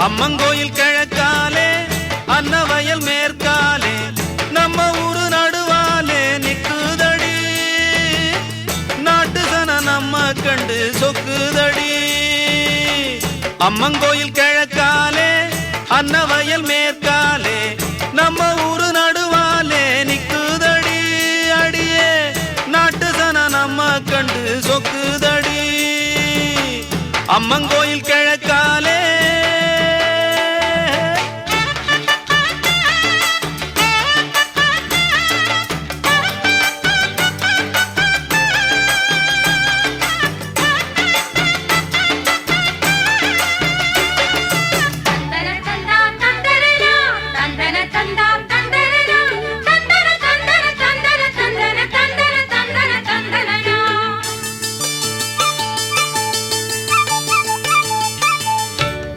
அம்மங்கோயில் கிழக்காலே அன்னவயல் மேற்காலே நம்ம ஊரு நடுவாலே நிக்குதடி நாட்டு சன நம்ம கண்டு சொக்குதடி அம்மங்கோயில் கிழக்காலே அன்னவயல் மேற்காலே நம்ம ஊரு நடுவாலே நிக்குதடி அடியே நாட்டு சன நம்ம கண்டு சொக்குதடி அம்மங்கோயில் கிழக்காலே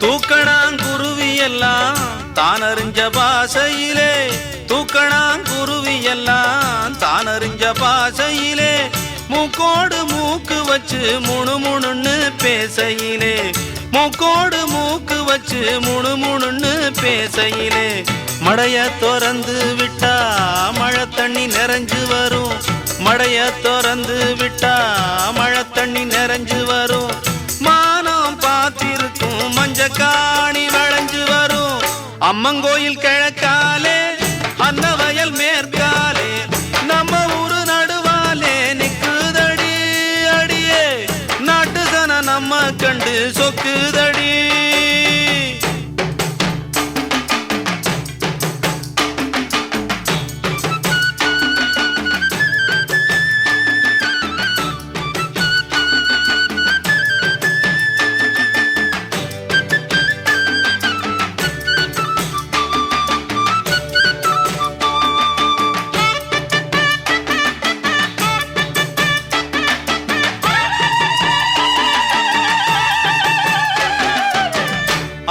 தூக்கணாங்குருவி எல்லாம் தானறிஞ்ச பாசையிலே தூக்கணாங்குருவி எல்லாம் தானறிஞ்ச பாசையிலே மூக்கோடு மூக்கு வச்சு முணுமுணுன்னு பேசையிலே மூக்கோடு மூக்கு வச்சு முணுமுணுன்னு பேசையிலே மடைய திறந்து விட்டா மழை தண்ணி நிறைஞ்சு வரும் மடைய திறந்து விட்டா மழை தண்ணி நிறைஞ்சு வரும் மானம் பார்த்திருக்கும் மஞ்சக்காணி வளைஞ்சு வரும் அம்மங்கோயில் கிழக்காலே அன்னவயல் மேற்காலே நம்ம ஊரு நடுவாலே நிக்குதடி அடியே நாட்டு சன நம்ம கண்டு சொக்குதடி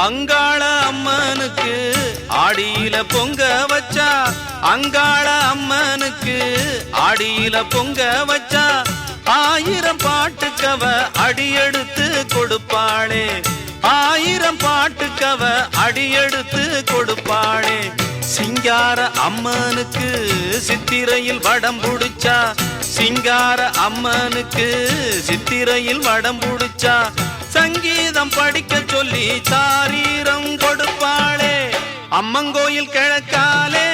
அங்காள அம்மனுக்கு ஆடியில பொங்க வச்சா அங்காள அம்மனுக்கு ஆடியில பொங்க வச்சா 1000 பாட்டுக்கவ அடியெடுத்து கொடுப்பாளே 1000 பாட்டுக்கவ அடியெடுத்து கொடுப்பாளே சிங்கார அம்மனுக்கு சித்திரையில் வடம் புடிச்சா சிங்கார அம்மனுக்கு சித்திரையில் வடம் புடிச்சா சங்கீதம் படிக்க சொல்லி சாரீரம் கொடுப்பாளே அம்மங்கோயில் கிழக்காலே